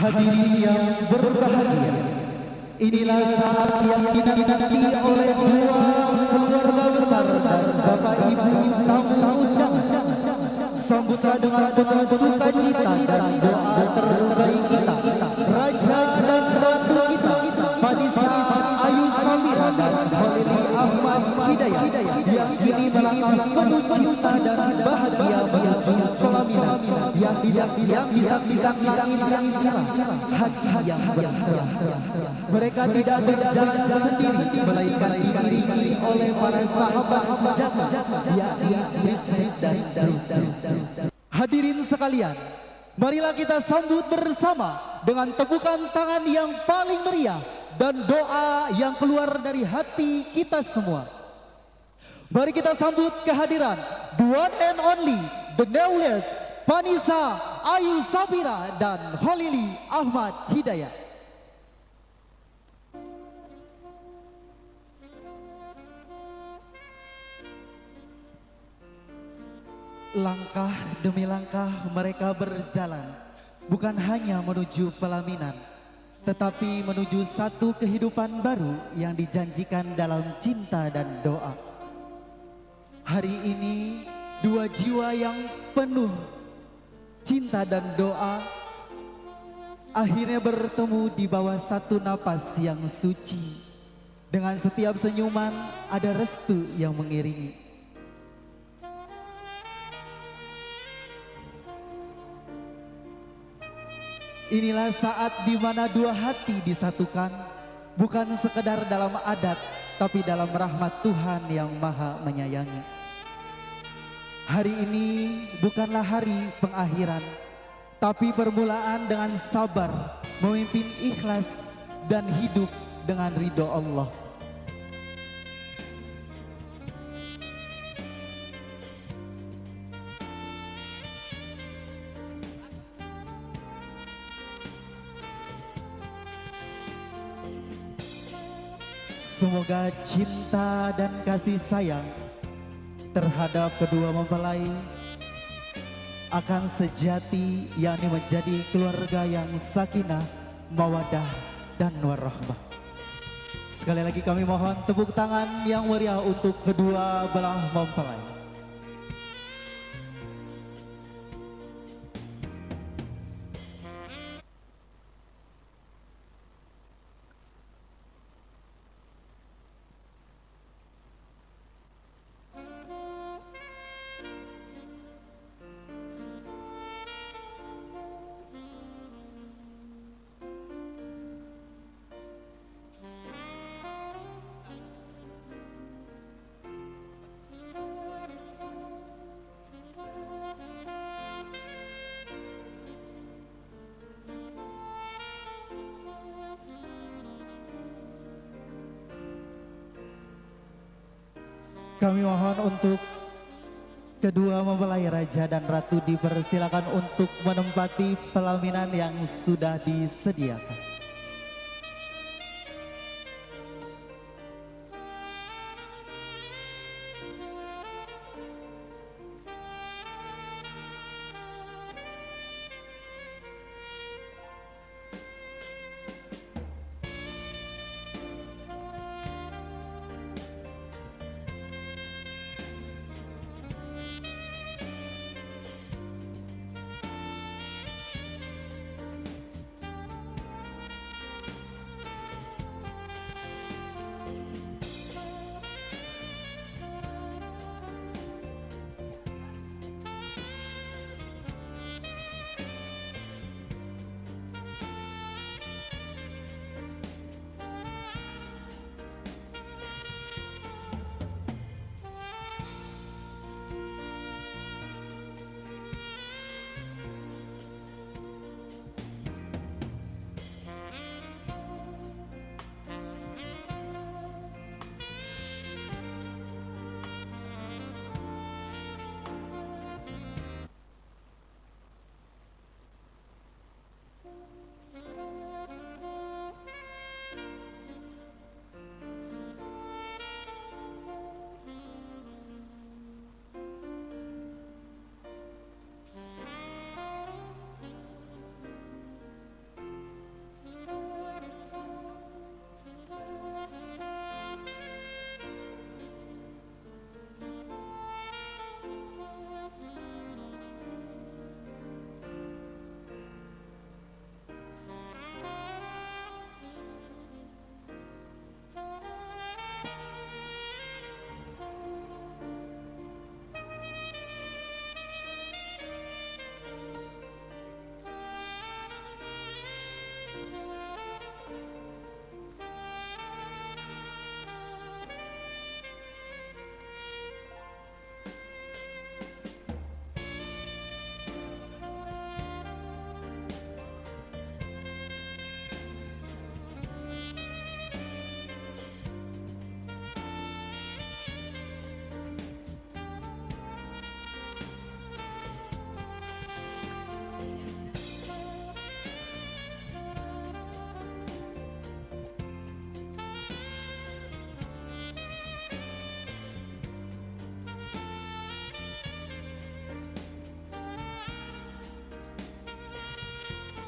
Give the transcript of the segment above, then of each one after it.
Hadirin yang berbahagia, inilah saat yang dinanti oleh dua keluarga besar dan Bapak Ibu tamu undangan. Sambutlah dengan sukacita dan doa terbaik kita, Raja dan Ratu kita, Vanessa Ayu Samira dan Khalili Ahmad Hidayat, yang kini melangkah penuh cinta dan bahagia menuju pelaminan yang disaksikan langit cerah, hati yang berserah. Mereka tidak berjalan sendiri, melainkan diiringi oleh para sahabat sejati, yakni Kristus dan Terus. Hadirin sekalian, marilah kita sambut bersama dengan tepukan tangan yang paling meriah dan doa yang keluar dari hati kita semua. Mari kita sambut kehadiran the one and only, the nameless, Vanessa Ayu Samira dan Khalili Ahmad Hidayat. Langkah demi langkah mereka berjalan, bukan hanya menuju pelaminan, tetapi menuju satu kehidupan baru yang dijanjikan dalam cinta dan doa. Hari ini dua jiwa yang penuh cinta dan doa akhirnya bertemu di bawah satu napas yang suci. Dengan setiap senyuman ada restu yang mengiringi. Inilah saat di mana dua hati disatukan, bukan sekedar dalam adat, tapi dalam rahmat Tuhan yang Maha Menyayangi. Hari ini bukanlah hari pengakhiran, tapi permulaan dengan sabar, memimpin ikhlas dan hidup dengan ridho Allah. Semoga cinta dan kasih sayang terhadap kedua mempelai akan sejati, yakni menjadi keluarga yang sakinah, mawadah, dan warahmah. Sekali lagi kami mohon tepuk tangan yang meriah untuk kedua belah mempelai. Kami mohon untuk kedua mempelai Raja dan Ratu dipersilakan untuk menempati pelaminan yang sudah disediakan.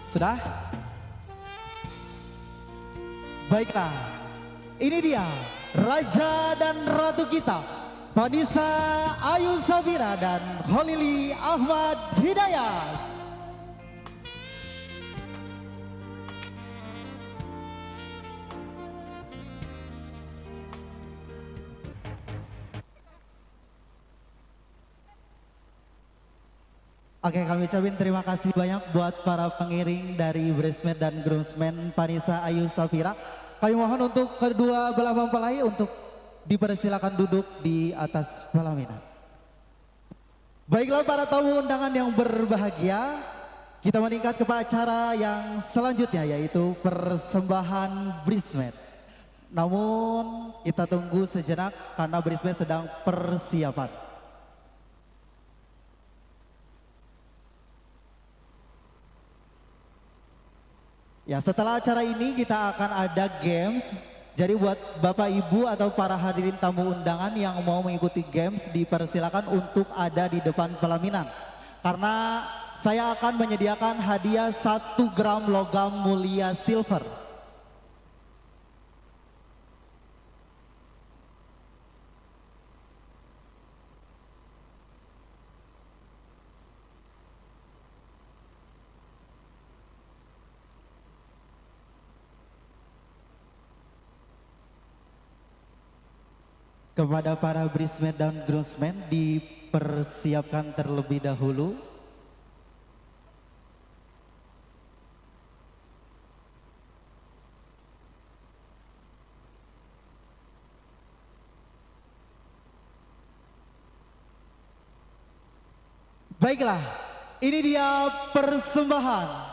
Sudah? Baiklah, ini dia Raja dan Ratu kita, Vanessa Ayu Safira dan Khalili Ahmad Hidayat. Oke, kami ucapin terima kasih banyak buat para pengiring dari bridesmaid dan groomsmen Vanessa Ayu Safira. Kami mohon untuk kedua belah mempelai untuk dipersilakan duduk di atas pelaminan. Baiklah para tamu undangan yang berbahagia, kita meningkat ke acara yang selanjutnya yaitu persembahan bridesmaid. Namun kita tunggu sejenak karena bridesmaid sedang persiapan. Ya, setelah acara ini kita akan ada games. Jadi buat Bapak Ibu atau para hadirin tamu undangan yang mau mengikuti games dipersilakan untuk ada di depan pelaminan. Karena saya akan menyediakan hadiah 1 gram logam mulia silver. Kepada para bridesmaid dan groomsmen dipersiapkan terlebih dahulu. Baiklah, ini dia persembahan.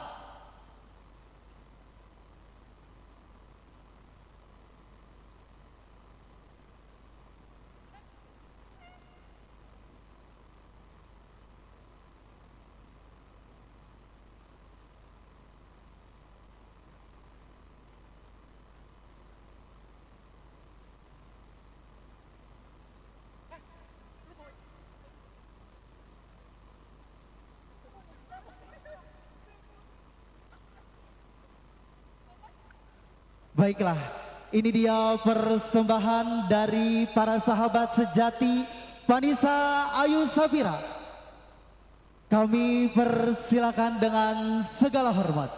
Baiklah, ini dia persembahan dari para sahabat sejati Vanessa Ayu Safira. Kami persilakan dengan segala hormat.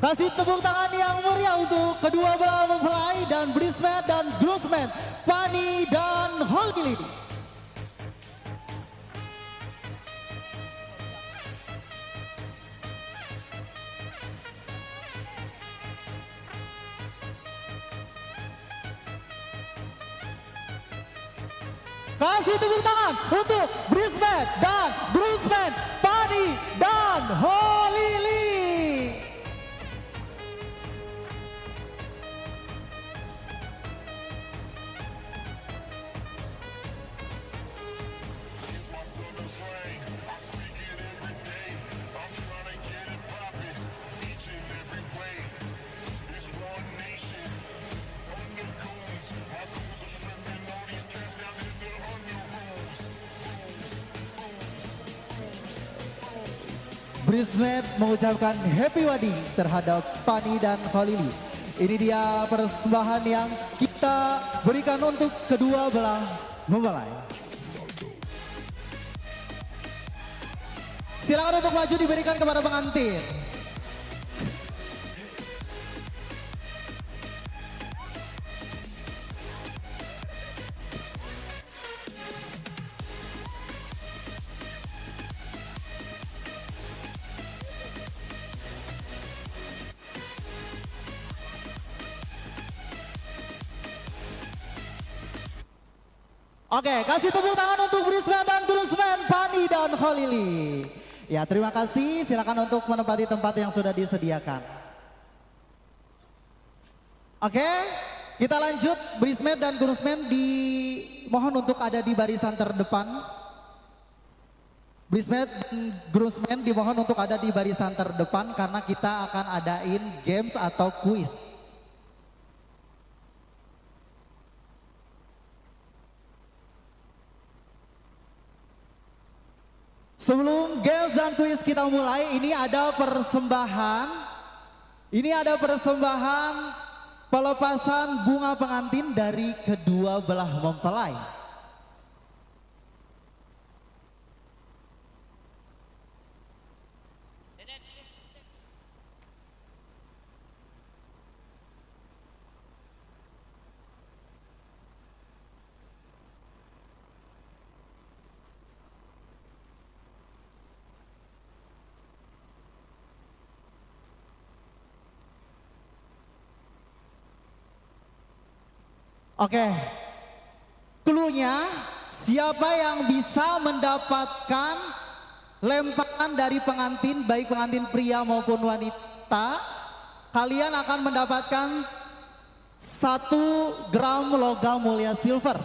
Kasih tepuk tangan yang meriah untuk kedua belah mempelai dan bridesmaid dan groomsmen Fani dan Holly. Kasih tepuk tangan untuk bridesmaid dan groomsmen Fani dan Holly. Bridesmaid mengucapkan happy wedding terhadap Fani dan Khalili. Ini dia persembahan yang kita berikan untuk kedua belah mempelai. Silakan untuk maju diberikan kepada pengantin. Oke, kasih tepuk tangan untuk bridesmaid dan groomsmen Fani dan Khalili. Ya, terima kasih. Silakan untuk menempati tempat yang sudah disediakan. Oke, kita lanjut. Bridesmaid dan groomsmen dimohon untuk ada di barisan terdepan. Bridesmaid dan groomsmen dimohon untuk ada di barisan terdepan karena kita akan adain games atau kuis. Sebelum games dan kuis kita mulai, ini ada persembahan. Ini ada persembahan pelepasan bunga pengantin dari kedua belah mempelai. Oke, cluenya siapa yang bisa mendapatkan lemparan dari pengantin, baik pengantin pria maupun wanita, kalian akan mendapatkan 1 gram logam mulia silver.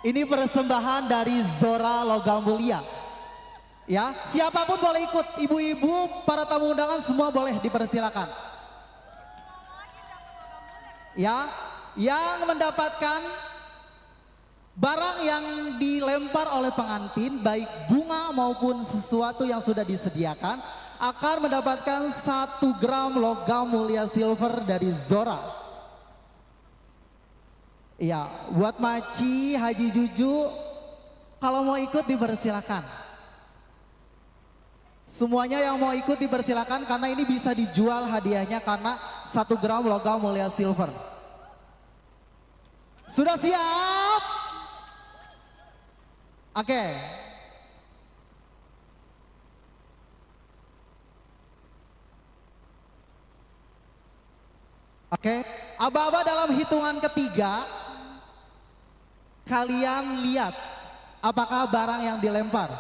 Ini persembahan dari Zora Logam Mulia. Ya, siapapun boleh ikut, ibu-ibu, para tamu undangan semua boleh dipersilakan. Ya. Yang mendapatkan barang yang dilempar oleh pengantin, baik bunga maupun sesuatu yang sudah disediakan, akan mendapatkan 1 gram logam mulia silver dari Zora. Iya, buat Maci, Haji Juju, kalau mau ikut dipersilakan. Semuanya yang mau ikut dipersilakan karena ini bisa dijual hadiahnya karena 1 gram logam mulia silver. Sudah siap? Oke. Oke. Aba-aba dalam hitungan ketiga, kalian lihat apakah barang yang dilempar.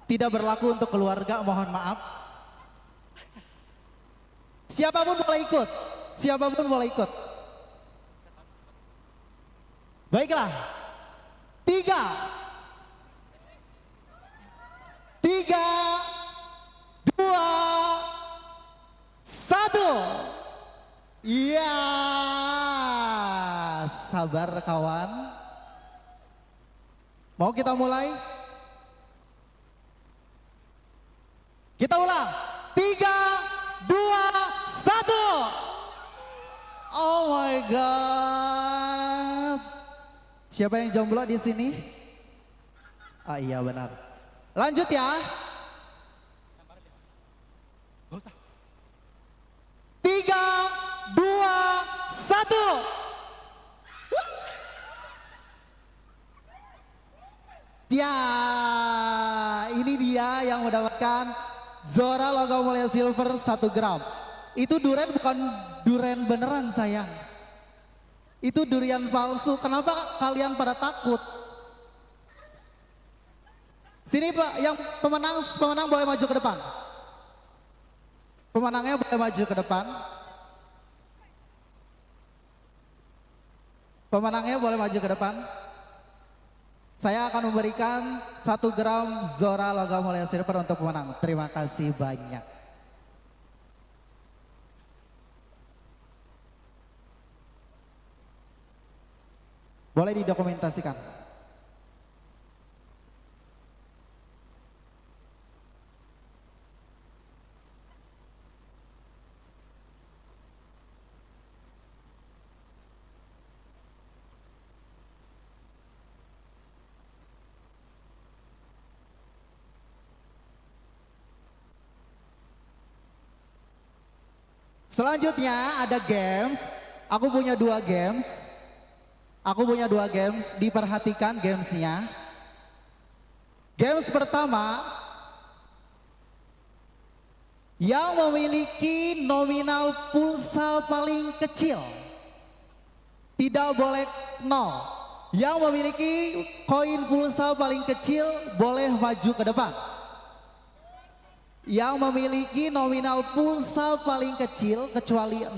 Tidak berlaku untuk keluarga, mohon maaf. Siapapun boleh ikut. Siapapun boleh ikut. Baiklah. 3, 2, 1. Iya. Sabar kawan. Mau kita mulai? Kita ulang. 3, 2, 1. Oh my God. Siapa yang jomblo di sini? Ah iya benar. Lanjut ya. 3, 2, 1. Ya, ini dia yang mendapatkan Zora Logam Mulia Silver 1 gram. Itu durian bukan durian beneran sayang. Itu durian palsu. Kenapa kalian pada takut? Sini Pak, yang pemenang boleh maju ke depan. Pemenangnya boleh maju ke depan. Pemenangnya boleh maju ke depan. Saya akan memberikan 1 gram Zora Logam Mulia Silver untuk pemenang. Terima kasih banyak. Boleh didokumentasikan. Selanjutnya ada games. Aku punya 2 games. Diperhatikan gamesnya. Games pertama yang memiliki nominal pulsa paling kecil tidak boleh 0. Yang memiliki koin pulsa paling kecil boleh maju ke depan. Yang memiliki nominal pulsa paling kecil kecuali 0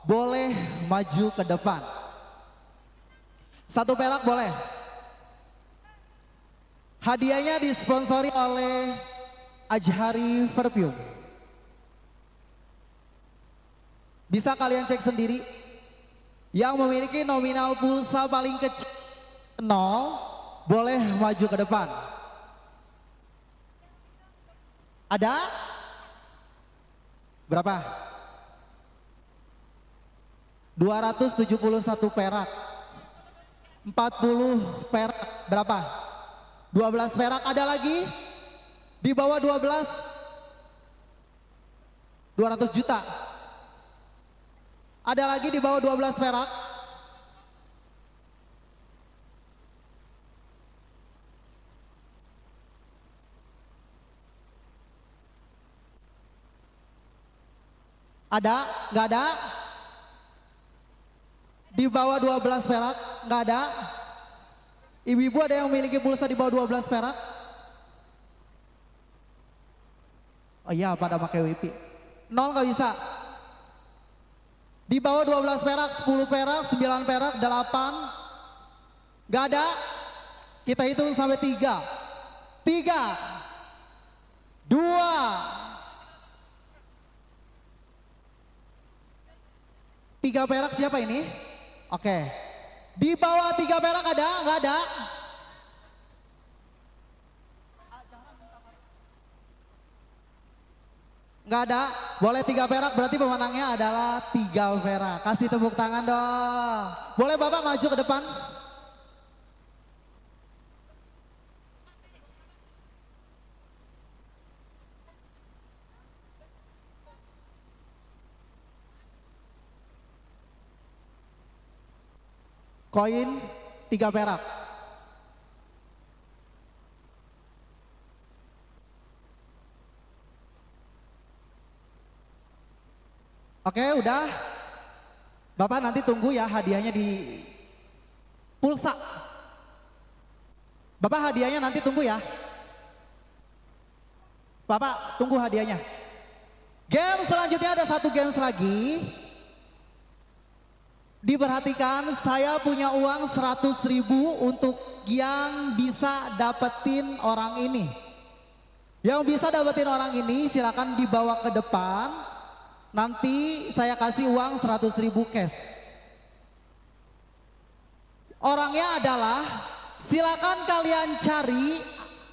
boleh maju ke depan. 1 perak boleh. Hadiahnya disponsori oleh Ajhari Perfume. Bisa kalian cek sendiri. Yang memiliki nominal pulsa paling kecil 0 boleh maju ke depan. Ada? Berapa? 271 perak. 40 perak. Berapa? 12 perak. Ada lagi? Di bawah 12? 200 juta. Ada lagi di bawah 12 perak? Ada? Nggak ada? Di bawah 12 perak? Nggak ada? Ibu-ibu ada yang memiliki pulsa di bawah 12 perak? Oh iya, pada pakai WP. 0 nggak bisa. Di bawah 12 perak, 10 perak, 9 perak, 8. Nggak ada? Kita hitung sampai 3. 3, 2, 3 perak siapa ini? Oke. Di bawah 3 perak ada? Nggak ada? Nggak ada? Boleh 3 perak, berarti pemenangnya adalah 3 perak. Kasih tepuk tangan dong. Boleh Bapak maju ke depan? Koin 3 perak. Oke, udah. Bapak nanti tunggu ya hadiahnya di pulsa. Bapak hadiahnya nanti tunggu ya. Bapak tunggu hadiahnya. Game selanjutnya ada 1 game lagi. Diperhatikan, saya punya uang 100.000 untuk yang bisa dapetin orang ini. Yang bisa dapetin orang ini silakan dibawa ke depan. Nanti saya kasih uang 100.000 cash. Orangnya adalah, silakan kalian cari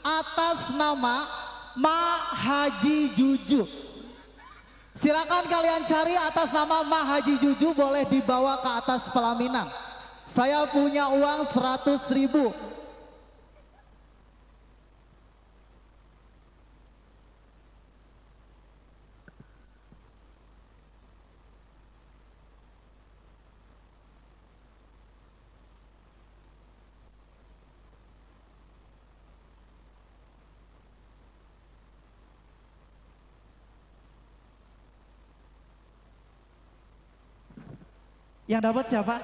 atas nama Ma Haji Juju. Silakan kalian cari atas nama Ma Haji Juju, boleh dibawa ke atas pelaminan. Saya punya uang 100.000. Yang dapat siapa?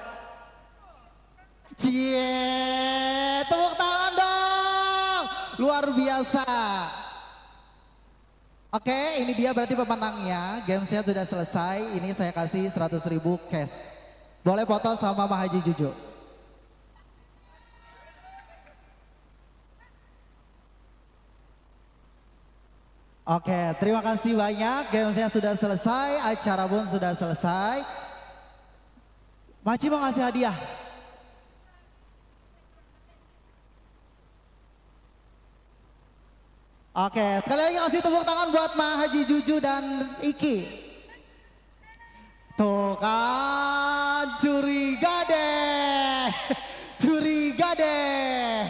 Cie, tepuk tangan dong. Luar biasa. Oke, ini dia berarti pemenangnya. Gamesnya sudah selesai. Ini saya kasih 100.000 cash. Boleh foto sama Ma Haji Juju. Oke, terima kasih banyak. Gamesnya sudah selesai. Acara pun sudah selesai. Maci mau ngasih hadiah. Oke, sekali lagi kasih tepuk tangan buat Ma Haji Juju dan Iki. Tuh kan, curiga deh. Curiga deh.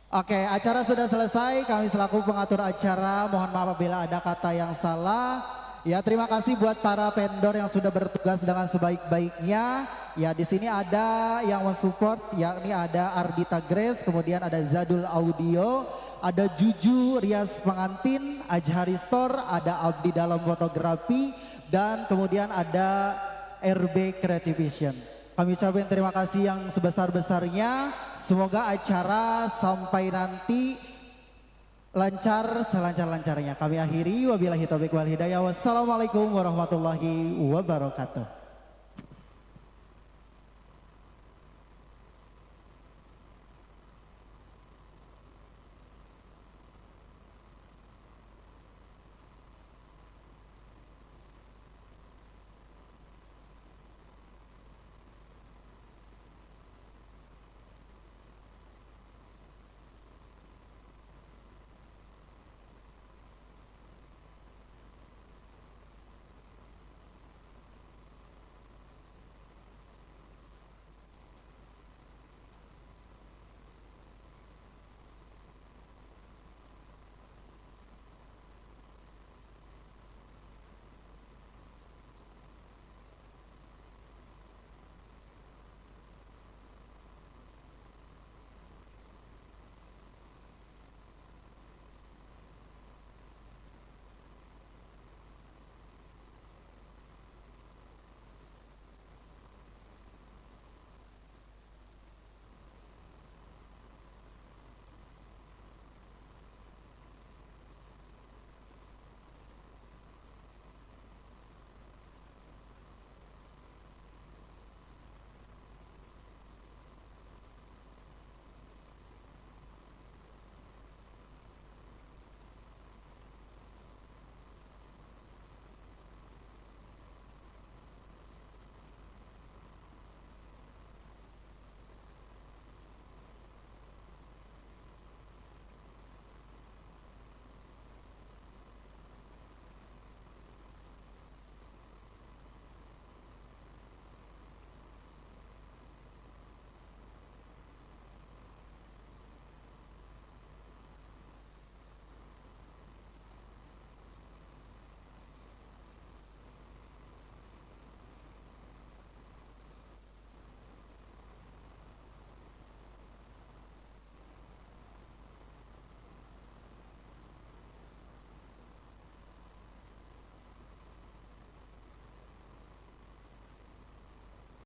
Oke, acara sudah selesai. Kami selaku pengatur acara mohon maaf apabila ada kata yang salah. Ya, terima kasih buat para vendor yang sudah bertugas dengan sebaik-baiknya. Ya, di sini ada yang mensupport, yakni ada Ardita Grace, kemudian ada Zadul Audio, ada Juju Rias Pengantin, Ajhari Store, ada Abdi dalam fotografi, dan kemudian ada RB Creative Vision. Kami ucapkan terima kasih yang sebesar-besarnya. Semoga acara sampai nanti lancar selancar-lancarnya. Kami akhiri, wabillahi taufiq wal hidayah. Wassalamualaikum warahmatullahi wabarakatuh.